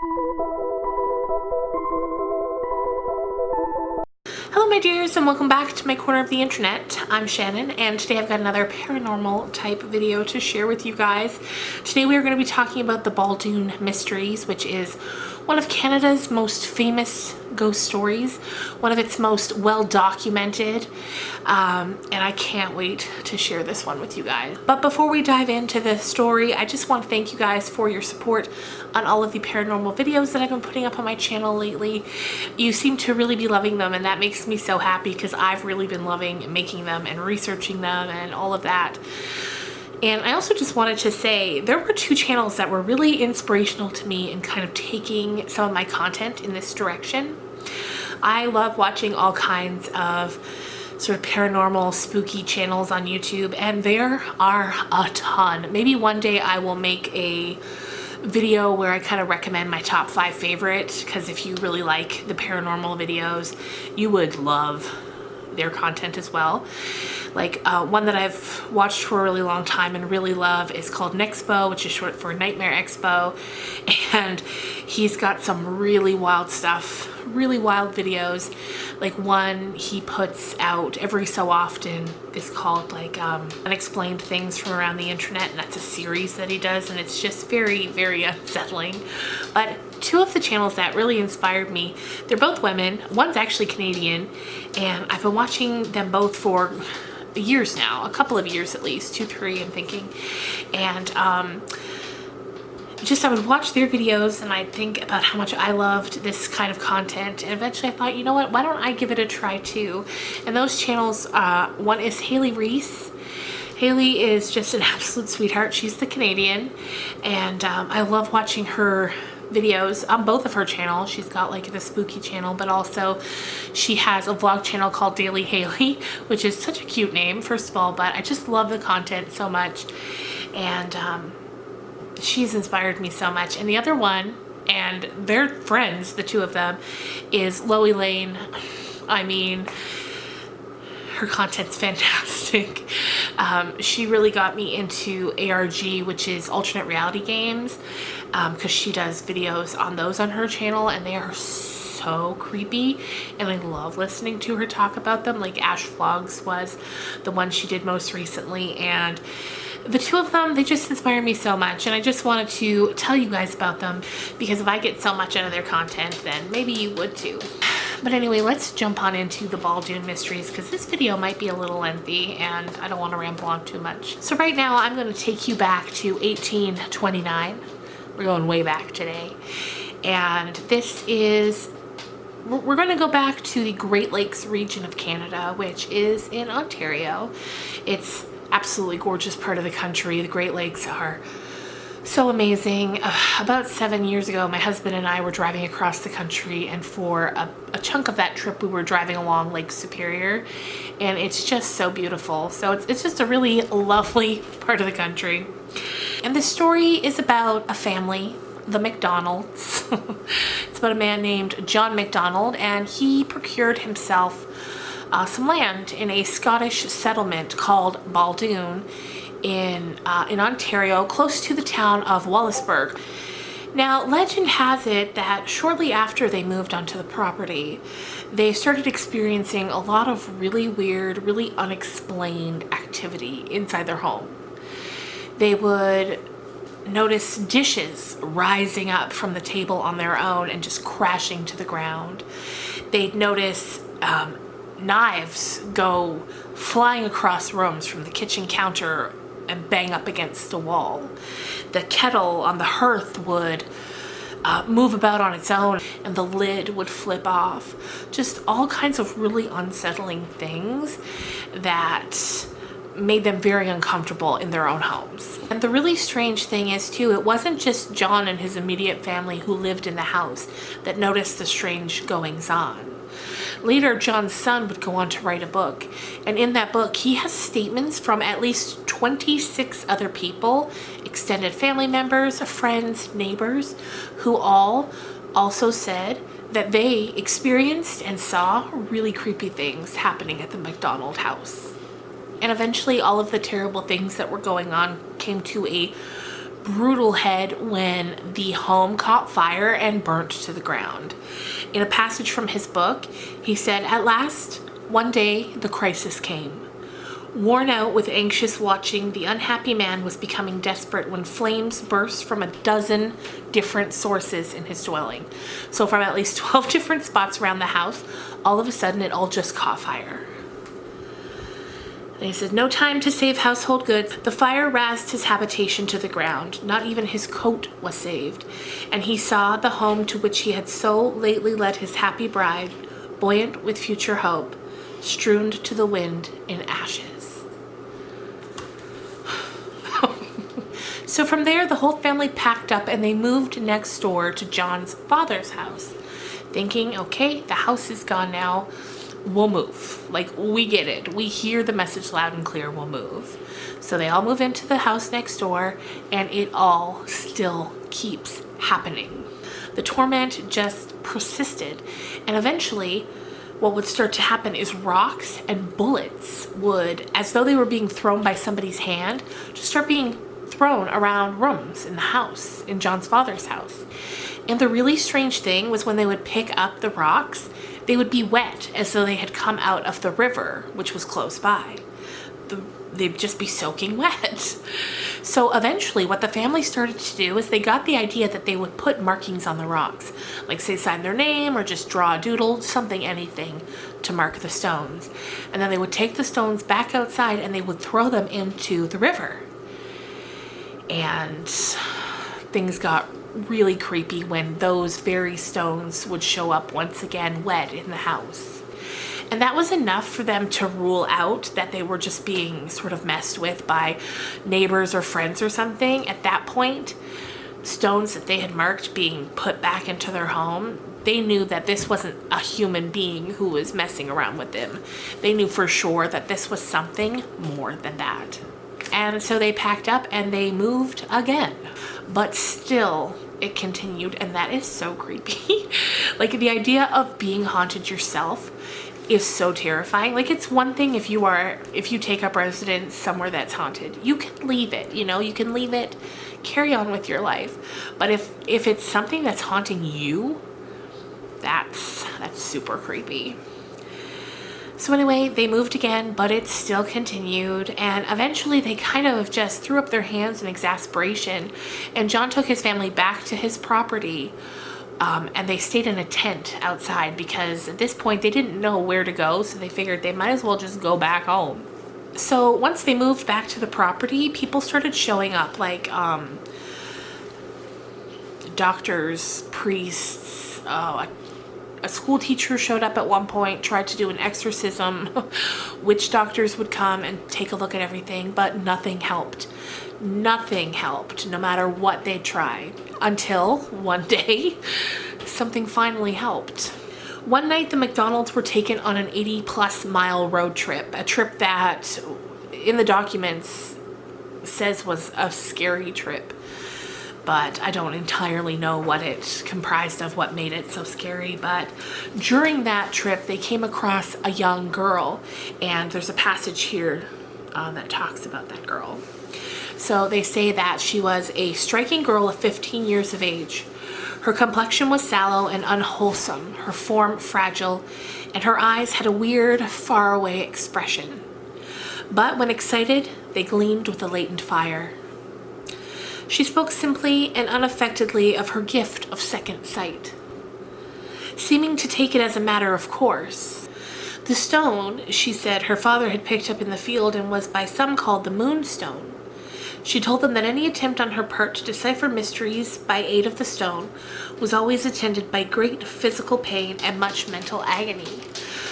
Hello my dears, and welcome back to my corner of the internet. I'm Shannon, and today I've got another paranormal type video to share with you guys. Today we are going to be talking about the Baldoon mysteries, which is one of Canada's most famous ghost stories, one of its most well documented, and I can't wait to share this one with you guys. But before we dive into the story, I just want to thank you guys for your support on all of the paranormal videos that I've been putting up on my channel lately. You seem to really be loving them, and that makes me so happy because I've really been loving making them and researching them and all of that. And I also just wanted to say there were two channels that were really inspirational to me in kind of taking some of my content in this direction. I love watching all kinds of sort of paranormal, spooky channels on YouTube, and there are a ton. Maybe one day I will make a video where I kind of recommend my top 5 favorite, because if you really like the paranormal videos, you would love their content as well. Like one that I've watched for a really long time and really love is called Nexpo, which is short for Nightmare Expo, and he's got some really wild stuff, really wild videos. Like one he puts out every so often is called like Unexplained Things from Around the Internet, and that's a series that he does, and it's just very, very unsettling. But two of the channels that really inspired me, they're both women. One's actually Canadian, and I've been watching them both for years now, a couple of years at least, 2, 3 I'm thinking. And just I would watch their videos and I'd think about how much I loved this kind of content, and eventually I thought, you know what, why don't I give it a try too? And those channels, one is Haley Reese. Haley is just an absolute sweetheart. She's the Canadian, and I love watching her videos on both of her channels. She's got like the spooky channel, but also she has a vlog channel called Daily Haley, which is such a cute name, first of all, but I just love the content so much, and she's inspired me so much. And the other one, and they're friends, the two of them, is Loie Lane. I mean, her content's fantastic. She really got me into ARG, which is alternate reality games, because she does videos on those on her channel, and they are so creepy, and I love listening to her talk about them. Like Ash Vlogs was the one she did most recently, and the two of them, they just inspire me so much, and I just wanted to tell you guys about them because if I get so much out of their content, then maybe you would too. But anyway, let's jump on into the Baldoon mysteries, because this video might be a little lengthy and I don't want to ramble on too much. So right now I'm going to take you back to 1829. We're going way back today. And this is, we're going to go back to the Great Lakes region of Canada, which is in Ontario. It's absolutely gorgeous part of the country. The Great Lakes are so amazing. About 7 years ago, my husband and I were driving across the country, and for a chunk of that trip we were driving along Lake Superior, and it's just so beautiful. So it's just a really lovely part of the country. And the story is about a family, the McDonalds. It's about a man named John McDonald, and he procured himself some land in a Scottish settlement called Baldoon in Ontario, close to the town of Wallaceburg. Now, legend has it that shortly after they moved onto the property, they started experiencing a lot of really weird, really unexplained activity inside their home. They would notice dishes rising up from the table on their own and just crashing to the ground. They'd notice knives go flying across rooms from the kitchen counter and bang up against the wall. The kettle on the hearth would move about on its own, and the lid would flip off. Just all kinds of really unsettling things that made them very uncomfortable in their own homes. And the really strange thing is too, it wasn't just John and his immediate family who lived in the house that noticed the strange goings on. Later, John's son would go on to write a book, and in that book he has statements from at least 26 other people, extended family members, friends, neighbors, who all also said that they experienced and saw really creepy things happening at the McDonald house. And eventually all of the terrible things that were going on came to a brutal head when the home caught fire and burnt to the ground. In a passage from his book, he said, "At last, one day, the crisis came. Worn out with anxious watching, the unhappy man was becoming desperate when flames burst from a dozen different sources in his dwelling." So from at least 12 different spots around the house, all of a sudden it all just caught fire. And he says, "No time to save household goods. The fire razed his habitation to the ground. Not even his coat was saved. And he saw the home to which he had so lately led his happy bride, buoyant with future hope, strewn to the wind in ashes." So from there, the whole family packed up and they moved next door to John's father's house, thinking, okay, the house is gone now. We'll move. Like, we get it. We hear the message loud and clear. We'll move. So they all move into the house next door, and it all still keeps happening. The torment just persisted, and eventually what would start to happen is rocks and bullets would, as though they were being thrown by somebody's hand, just start being thrown around rooms in the house, in John's father's house. And the really strange thing was when they would pick up the rocks, they would be wet as though they had come out of the river, which was close by. They'd just be soaking wet. So eventually what the family started to do is they got the idea that they would put markings on the rocks, like say sign their name or just draw a doodle, something, anything to mark the stones. And then they would take the stones back outside and they would throw them into the river. And things got really creepy when those very stones would show up once again wet in the house. And that was enough for them to rule out that they were just being sort of messed with by neighbors or friends or something. At that point, stones that they had marked being put back into their home, they knew that this wasn't a human being who was messing around with them. They knew for sure that this was something more than that. And so they packed up and they moved again. But still, it continued, and that is so creepy. Like, the idea of being haunted yourself is so terrifying. Like, it's one thing if you take up residence somewhere that's haunted. You can leave it, you can leave it, carry on with your life. But if it's something that's haunting you, that's super creepy. So anyway, they moved again, but it still continued, and eventually they kind of just threw up their hands in exasperation, and John took his family back to his property, and they stayed in a tent outside because at this point they didn't know where to go, so they figured they might as well just go back home. So once they moved back to the property, people started showing up, like doctors, priests, a school teacher showed up at one point, tried to do an exorcism. Witch doctors would come and take a look at everything, but nothing helped. Nothing helped, no matter what they tried. Until one day, something finally helped. One night, the McDonalds were taken on an 80-plus mile road trip, a trip that, in the documents, says was a scary trip. But I don't entirely know what it comprised of, what made it so scary. But during that trip, they came across a young girl, and there's a passage here that talks about that girl. So they say that she was a striking girl of 15 years of age. Her complexion was sallow and unwholesome, her form fragile, and her eyes had a weird, faraway expression. But when excited, they gleamed with a latent fire. She spoke simply and unaffectedly of her gift of second sight, seeming to take it as a matter of course. The stone, she said, her father had picked up in the field and was by some called the moonstone. She told them that any attempt on her part to decipher mysteries by aid of the stone was always attended by great physical pain and much mental agony.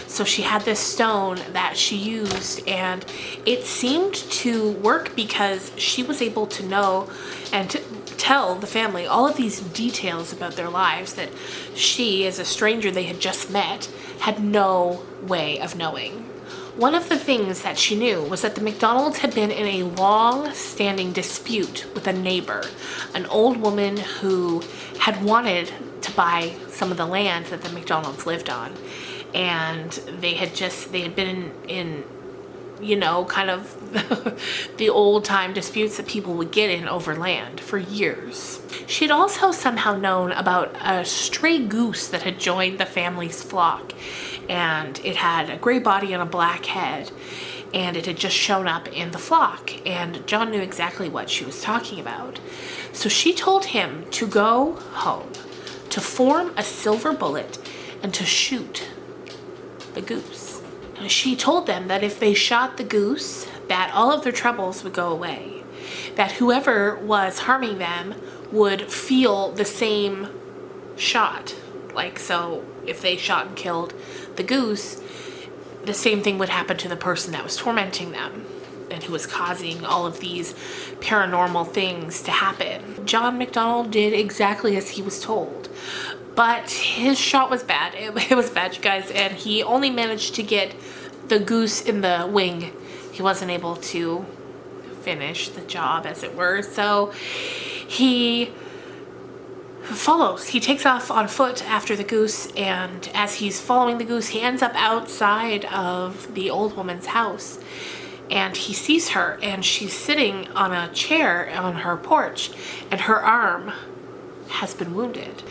So she had this stone that she used, and it seemed to work because she was able to know and to tell the family all of these details about their lives that she, as a stranger they had just met, had no way of knowing. One of the things that she knew was that the McDonalds had been in a long-standing dispute with a neighbor, an old woman who had wanted to buy some of the land that the McDonalds lived on. And they had been in you know, kind of the old time disputes that people would get in over land for years. She had also somehow known about a stray goose that had joined the family's flock, and it had a gray body and a black head, and it had just shown up in the flock, and John knew exactly what she was talking about. So she told him to go home, to form a silver bullet, and to shoot the goose. She told them that if they shot the goose, that all of their troubles would go away, that whoever was harming them would feel the same shot. Like, so if they shot and killed the goose, the same thing would happen to the person that was tormenting them and who was causing all of these paranormal things to happen. John MacDonald did exactly as he was told, but his shot was bad. It was bad, you guys, and he only managed to get the goose in the wing. He wasn't able to finish the job, as it were, so he follows. He takes off on foot after the goose, and as he's following the goose, he ends up outside of the old woman's house, and he sees her, and she's sitting on a chair on her porch, and her arm has been wounded.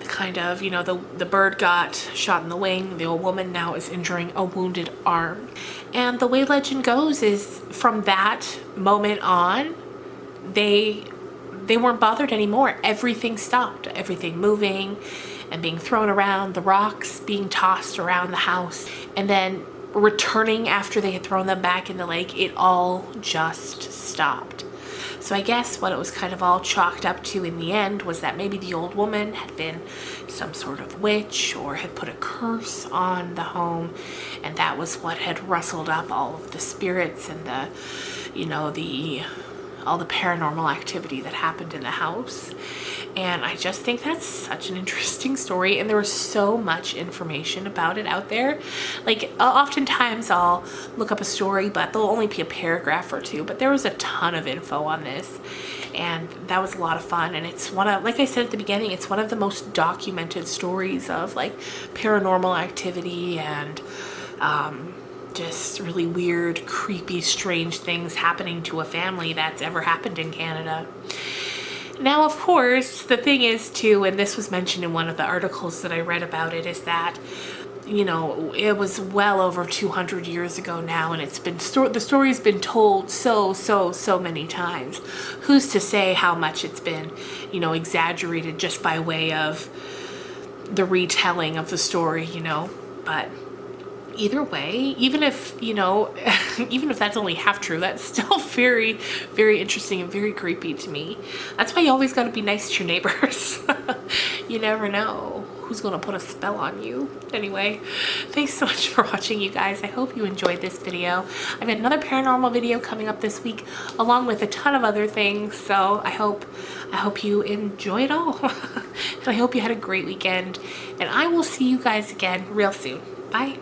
The kind of, you know, the bird got shot in the wing, the old woman now is injuring a wounded arm. And the way legend goes is from that moment on, they weren't bothered anymore. Everything stopped. Everything moving and being thrown around, the rocks being tossed around the house, and then returning after they had thrown them back in the lake. It all just stopped. So I guess what it was kind of all chalked up to in the end was that maybe the old woman had been some sort of witch or had put a curse on the home, and that was what had rustled up all of the spirits and the, you know, all the paranormal activity that happened in the house. And I just think that's such an interesting story, and there was so much information about it out there. Like, oftentimes I'll look up a story, but there'll only be a paragraph or two, but there was a ton of info on this, and that was a lot of fun. And it's one of, like I said at the beginning, it's one of the most documented stories of like paranormal activity and just really weird, creepy, strange things happening to a family that's ever happened in Canada. Now, of course, the thing is too, and this was mentioned in one of the articles that I read about it, is that, you know, it was well over 200 years ago now, and it's been the story's been told so many times. Who's to say how much it's been, you know, exaggerated just by way of the retelling of the story, you know? But either way, even if, you know, even if that's only half true, that's still very, very interesting and very creepy to me. That's why you always got to be nice to your neighbors. You never know who's going to put a spell on you. Anyway, thanks so much for watching, you guys. I hope you enjoyed this video. I've got another paranormal video coming up this week, along with a ton of other things, so I hope you enjoy it all. And I hope you had a great weekend, and I will see you guys again real soon. Bye.